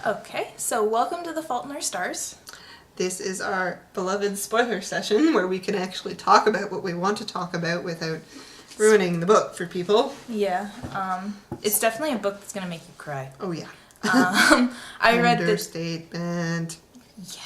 Okay, so welcome to The Fault in Our Stars. This is our beloved spoiler session where we can actually talk about what we want to talk about without ruining the book for people. Yeah, it's definitely a book that's going to make you cry. Oh yeah. I read this... Understatement. Yeah.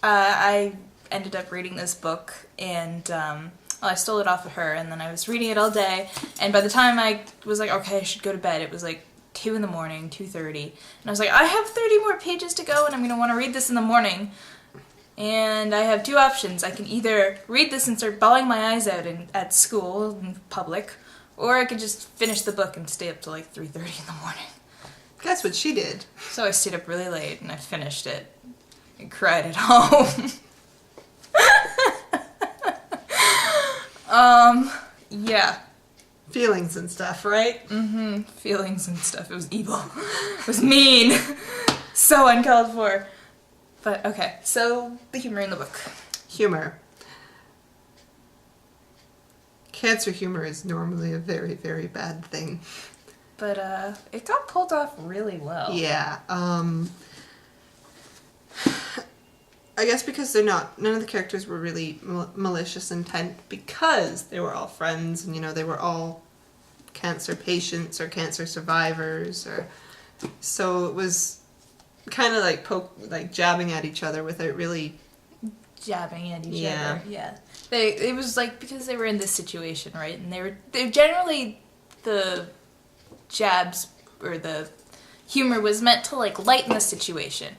I ended up reading this book and I stole it off of her, and then I was reading it all day, and by the time I was like, okay, I should go to bed, it was like 2 in the morning, 2:30, and I was like, I have 30 more pages to go and I'm going to want to read this in the morning. And I have two options. I can either read this and start bawling my eyes out at school, in public, or I could just finish the book and stay up till like 3:30 in the morning. That's what she did. So I stayed up really late and I finished it and cried at home. Yeah. Feelings and stuff, right? Mm-hmm. Feelings and stuff. It was evil. It was mean. So uncalled for. But, okay, so the humor in the book. Humor. Cancer humor is normally a very, very bad thing. But, it got pulled off really well. Yeah, I guess because none of the characters were really malicious intent because they were all friends and, they were all cancer patients or cancer survivors, so it was kind of like jabbing at each other without really jabbing at each other. Yeah. It was like because they were in this situation, right? And they generally the jabs or the humor was meant to like lighten the situation,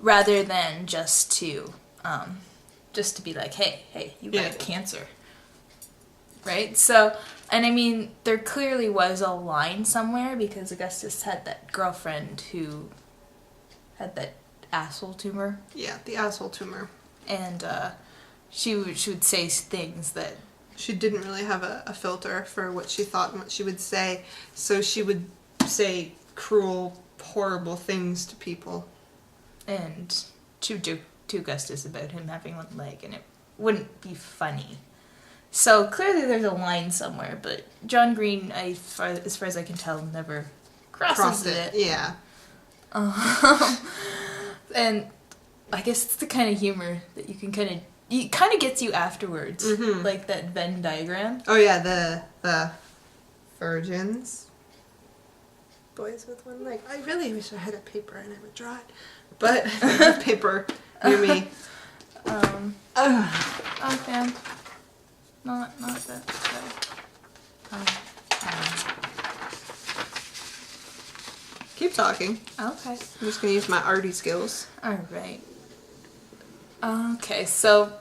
rather than just to be like, hey, you got cancer, right? So, and I mean, there clearly was a line somewhere because Augustus had that girlfriend who had that asshole tumor. Yeah, the asshole tumor. And she would say things that... She didn't really have a filter for what she thought and what she would say, so she would say cruel, horrible things to people. And to Augustus about him having one leg, and it wouldn't be funny. So clearly there's a line somewhere, but John Green, as far as I can tell, never crosses it. Yeah. And I guess it's the kind of humor that you can kind of gets you afterwards, like that Venn diagram. Oh yeah, the virgins, boys with one leg. I really wish I had a paper and I would draw it, but I don't have paper near me. Okay, not that. Keep talking. Okay. I'm just gonna use my arty skills. All right. Okay, so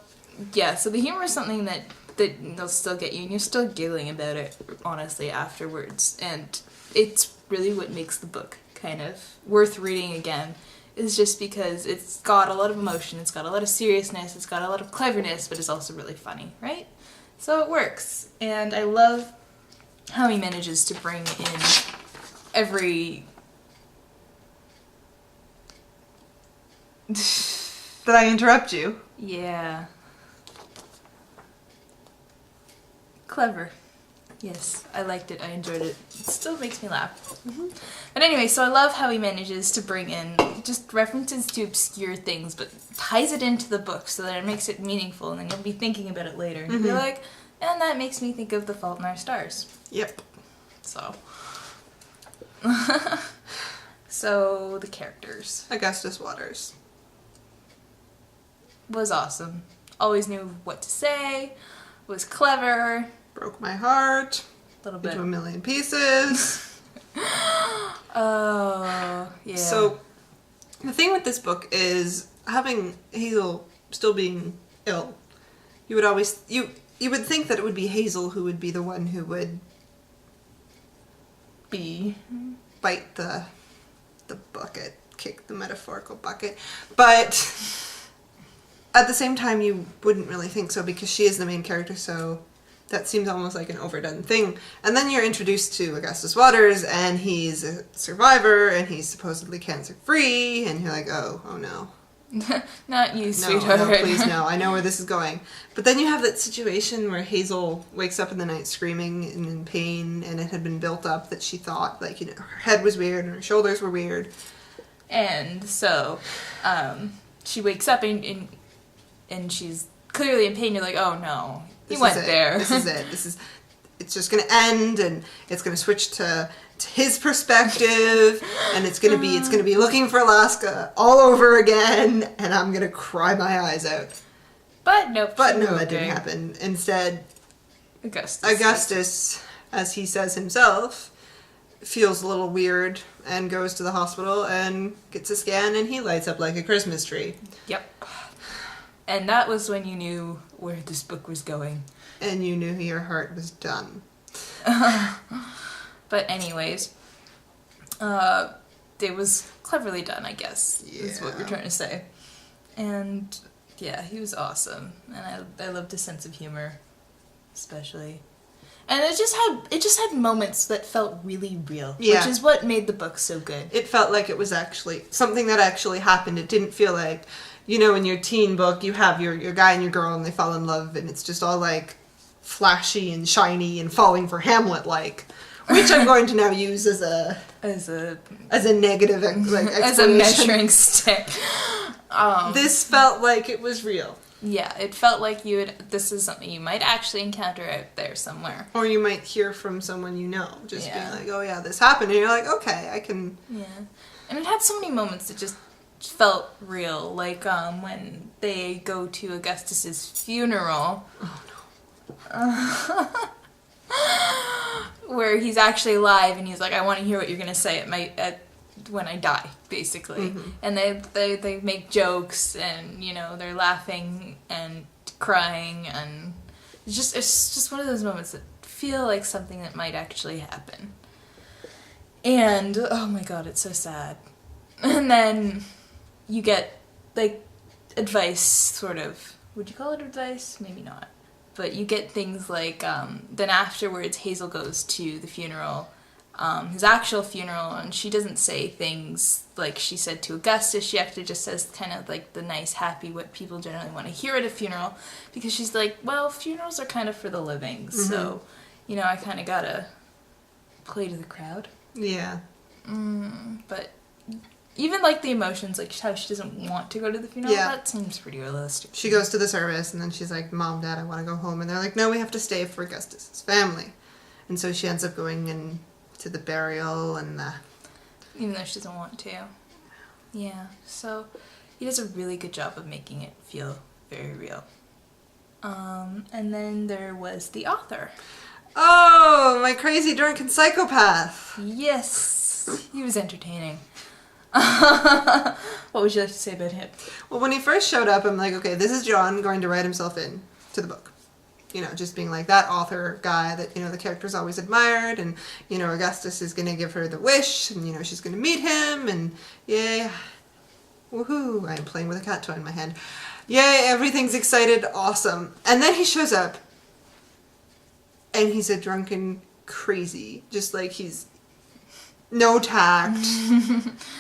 the humor is something that they'll still get you, and you're still giggling about it, honestly, afterwards. And it's really what makes the book kind of worth reading again, is just because it's got a lot of emotion, it's got a lot of seriousness, it's got a lot of cleverness, but it's also really funny, right? So it works. And I love how he manages to bring in every... Did I interrupt you? Yeah. Clever. Yes, I liked it. I enjoyed it. It still makes me laugh. But anyway, so I love how he manages to bring in just references to obscure things, but ties it into the book so that it makes it meaningful, and then you'll be thinking about it later, and you'll be like, and that makes me think of The Fault in Our Stars. Yep. So. So, the characters. Augustus Waters was awesome. Always knew what to say. Was clever. Broke my heart. A little bit. Into a million pieces. Oh, yeah. So, the thing with this book is having Hazel still being ill. You would always you would think that it would be Hazel who would be the one who would bite the bucket, kick the metaphorical bucket, but at the same time you wouldn't really think so because she is the main character, so that seems almost like an overdone thing. And then you're introduced to Augustus Waters, and he's a survivor, and he's supposedly cancer-free, and you're like, oh no. Not you, sweetheart. No, please no. I know where this is going. But then you have that situation where Hazel wakes up in the night screaming and in pain, and it had been built up that she thought, like, her head was weird and her shoulders were weird. And so she wakes up and she's clearly in pain. You're like, oh no, he went there. This is it. It's just going to end, and it's going to switch to his perspective, and it's going to be looking for Alaska all over again, and I'm going to cry my eyes out. But no, that didn't happen. Instead, Augustus, as he says himself, feels a little weird and goes to the hospital and gets a scan, and he lights up like a Christmas tree. Yep. And that was when you knew where this book was going. And you knew your heart was done. But anyways, it was cleverly done, I guess, is what we're trying to say. And yeah, he was awesome. And I loved his sense of humor, especially. And it just had moments that felt really real, which is what made the book so good. It felt like it was actually something that actually happened. It didn't feel like, you know, in your teen book, you have your guy and your girl and they fall in love and it's just all like flashy and shiny and falling for Hamlet-like, which I'm going to now use as a negative like explanation. As a measuring stick. This felt like it was real. Yeah, it felt like this is something you might actually encounter out there somewhere. Or you might hear from someone you know, just being like, oh yeah, this happened, and you're like, okay, I can... Yeah. And it had so many moments that just felt real, like when they go to Augustus's funeral. Oh no. Where he's actually alive, and he's like, I want to hear what you're going to say when I die, basically. Mm-hmm. And they make jokes, and, you know, they're laughing and crying, and it's just one of those moments that feel like something that might actually happen. And, oh my god, it's so sad. And then you get, like, advice, sort of. Would you call it advice? Maybe not. But you get things like, then afterwards Hazel goes to the funeral, his actual funeral, and she doesn't say things like she said to Augustus. She actually just says kind of like the nice, happy, what people generally want to hear at a funeral, because she's like, well, funerals are kind of for the living, so, you know, I kind of gotta play to the crowd. Yeah. But even like the emotions, like how she doesn't want to go to the funeral, that seems pretty realistic. She goes to the service, and then she's like, Mom, Dad, I want to go home. And they're like, no, we have to stay for Augustus's family. And so she ends up going in to the burial and even though she doesn't want to. Yeah, so he does a really good job of making it feel very real. And then there was the author. Oh, my crazy drunken psychopath. Yes, he was entertaining. What would you like to say about him? Well, when he first showed up, I'm like, okay, this is John going to write himself in to the book. You know, just being like that author guy that, you know, the character's always admired, and, you know, Augustus is going to give her the wish, and, you know, she's going to meet him, and yay, woohoo, I'm playing with a cat toy in my hand. Yay, everything's excited, awesome. And then he shows up, and he's a drunken crazy, just like he's no tact,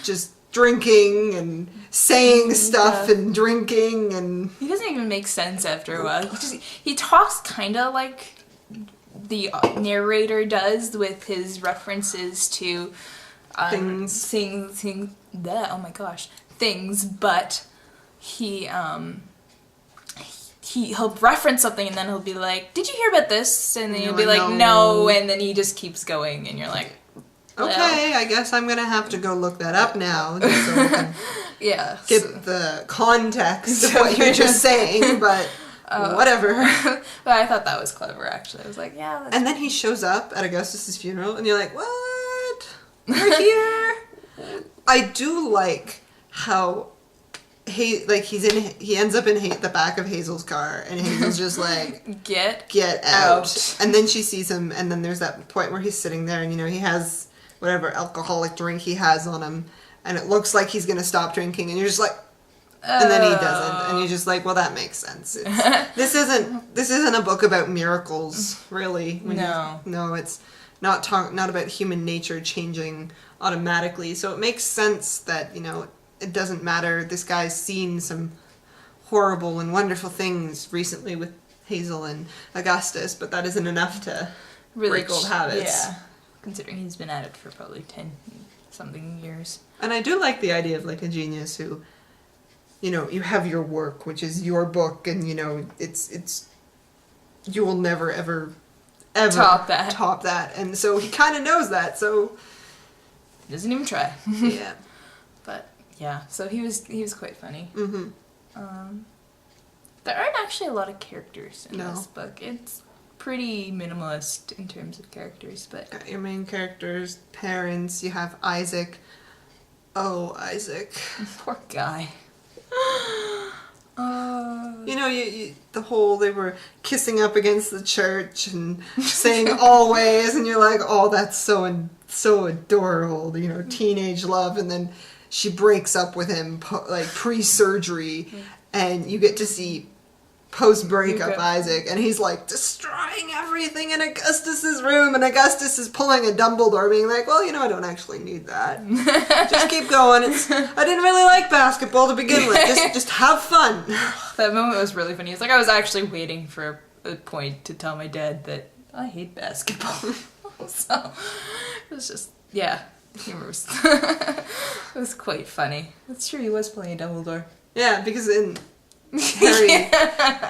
just drinking and saying stuff and drinking, and he doesn't even make sense after a while. He talks kind of like the narrator does with his references to things, oh my gosh, things, but he'll reference something and then he'll be like, did you hear about this? And then he'll be like, no, and then he just keeps going, and you're like, okay, I guess I'm going to have to go look that up now, just so we can get the context of what you're just saying, but whatever. But I thought that was clever, actually. I was like, yeah. And then he shows up at Augustus's funeral, and you're like, what? We're here? I do like how he ends up in the back of Hazel's car, and Hazel's just like, get out. And then she sees him, and then there's that point where he's sitting there, and, you know, he has whatever alcoholic drink he has on him, and it looks like he's gonna stop drinking, and you're just like, and then he doesn't, and you're just like, well, that makes sense. This isn't a book about miracles, really. No, it's not about human nature changing automatically. So it makes sense that, you know, it doesn't matter. This guy's seen some horrible and wonderful things recently with Hazel and Augustus, but that isn't enough to break old habits. Yeah. Considering he's been at it for probably something years. And I do like the idea of like a genius who, you know, you have your work, which is your book, and you know, it's you will never ever top that. And so he kind of knows that, so he doesn't even try. Yeah. But yeah, so he was quite funny. Mm-hmm. There aren't actually a lot of characters in this book. It's pretty minimalist in terms of characters, but got your main characters, parents. You have Isaac. Oh, Isaac. Poor guy. You know, they were kissing up against the church and saying always, and you're like, oh, that's so adorable, you know, teenage love, and then she breaks up with him like pre-surgery, and you get to see post-breakup Isaac, and he's like destroying everything in Augustus's room, and Augustus is pulling a Dumbledore, being like, well, you know, I don't actually need that. Just keep going. I didn't really like basketball to begin with. Just have fun. That moment was really funny. It's like I was actually waiting for a point to tell my dad that I hate basketball. So it was just, yeah, humor was it was quite funny. That's true, he was playing Dumbledore. Yeah, because in Harry,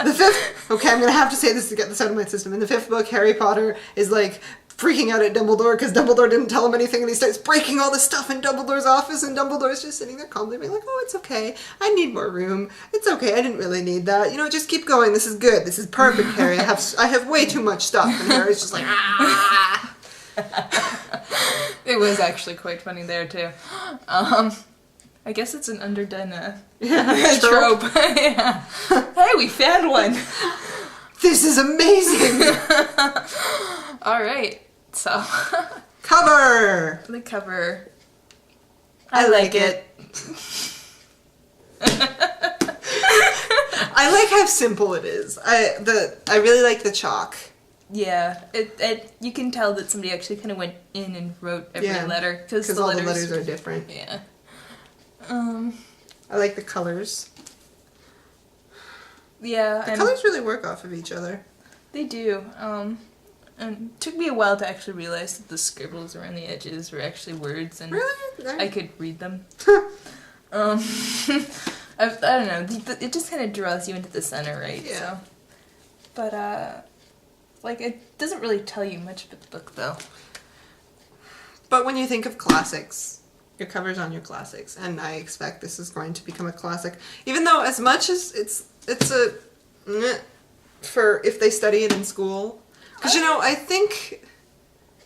the fifth, okay, I'm gonna have to say this to get this out of my system. In the fifth book, Harry Potter is like freaking out at Dumbledore because Dumbledore didn't tell him anything, and he starts breaking all the stuff in Dumbledore's office, and Dumbledore's just sitting there calmly being like, oh, it's okay, I need more room, it's okay, I didn't really need that, you know, just keep going, this is good, this is perfect, Harry, I have way too much stuff, and Harry's just like, ah. It was actually quite funny there too. I guess it's an underdone trope. Yeah. Hey, we found one. This is amazing. All right, so cover. The cover. I like it. I like how simple it is. I really like the chalk. Yeah, it you can tell that somebody actually kind of went in and wrote every letter because all the letters are different. Yeah. I like the colors. Yeah, the colors really work off of each other. They do. And it took me a while to actually realize that the scribbles around the edges were actually words, and really? I could read them. I don't know. It just kind of draws you into the center, right? Yeah. So, but like it doesn't really tell you much about the book, though. But when you think of classics, your cover's on your classics, and I expect this is going to become a classic. Even though, as much as it's a for if they study it in school, because you know, I think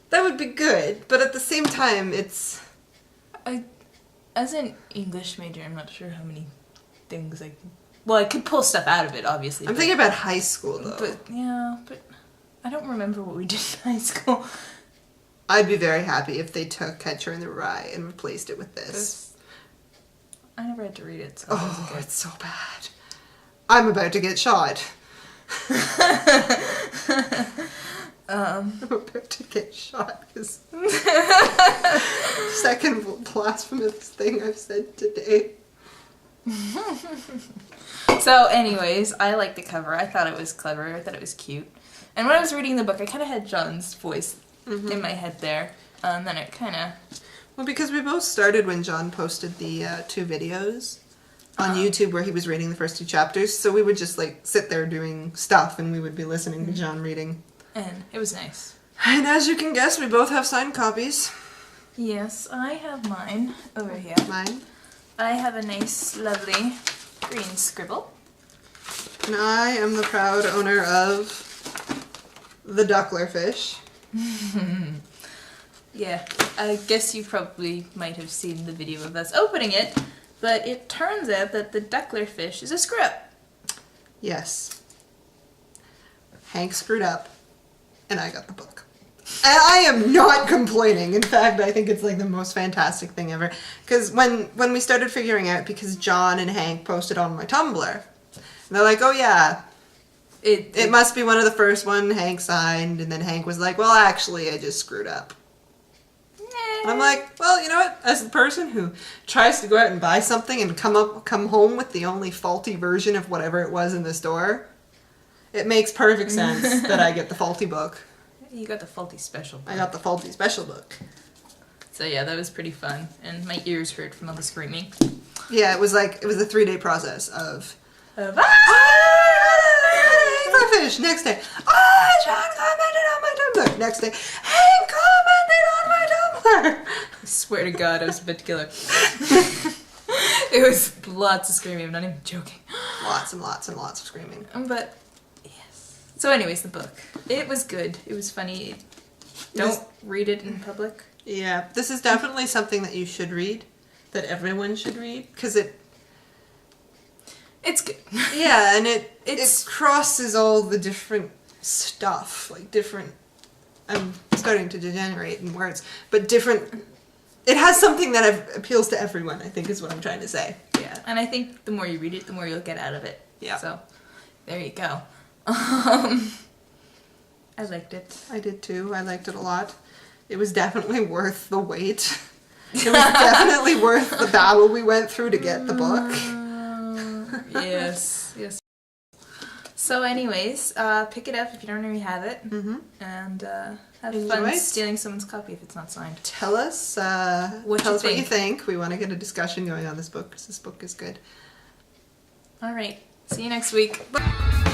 that would be good. But at the same time, it's as an English major, I'm not sure how many things I could. Well, I could pull stuff out of it, obviously. I'm thinking about high school though. But I don't remember what we did in high school. I'd be very happy if they took Catcher in the Rye and replaced it with this. I never had to read it, so it's so bad. I'm about to get shot. I'm about to get shot because second blasphemous thing I've said today. So anyways, I liked the cover. I thought it was clever. I thought it was cute. And when I was reading the book, I kind of had John's voice in my head there. And then it kind of... Well, because we both started when John posted the 2 videos on YouTube where he was reading the first 2 chapters. So we would just like sit there doing stuff and we would be listening to John reading. And it was nice. And as you can guess, we both have signed copies. Yes, I have mine over here. Mine? I have a nice, lovely green scribble. And I am the proud owner of the Duckler fish. Yeah, I guess you probably might have seen the video of us opening it, but it turns out that the Duckler fish is a screw-up. Yes. Hank screwed up, and I got the book. And I am not complaining. In fact, I think it's like the most fantastic thing ever. Because when we started figuring out, because John and Hank posted on my Tumblr, and they're like, oh yeah, it must be one of the first one Hank signed, and then Hank was like, well, actually, I just screwed up. And I'm like, well, you know what? As the person who tries to go out and buy something and come home with the only faulty version of whatever it was in the store, it makes perfect sense that I get the faulty book. You got the faulty special book. I got the faulty special book. So yeah, that was pretty fun, and my ears hurt from all the screaming. Yeah, it was a 3-day process of fish. Next day, John commented on my Tumblr. Next day, Hank commented on my Tumblr. I swear to God, I was about to kill her. It was lots of screaming. I'm not even joking. Lots and lots and lots of screaming. But yes. So, anyways, the book. It was good. It was funny. Don't read it in public. Yeah, this is definitely something that you should read, that everyone should read, because it's good. Yeah, and it crosses all the different stuff, like different. I'm starting to degenerate in words, but different. It has something that appeals to everyone, I think, is what I'm trying to say. Yeah, and I think the more you read it, the more you'll get out of it. Yeah. So, there you go. I liked it. I did too. I liked it a lot. It was definitely worth the wait. It was definitely worth the battle we went through to get the book. Yes. So anyways, pick it up if you don't already have it. Mm-hmm. And have fun stealing someone's copy if it's not signed. Tell us what you think. We want to get a discussion going on this book because this book is good. All right. See you next week. Bye.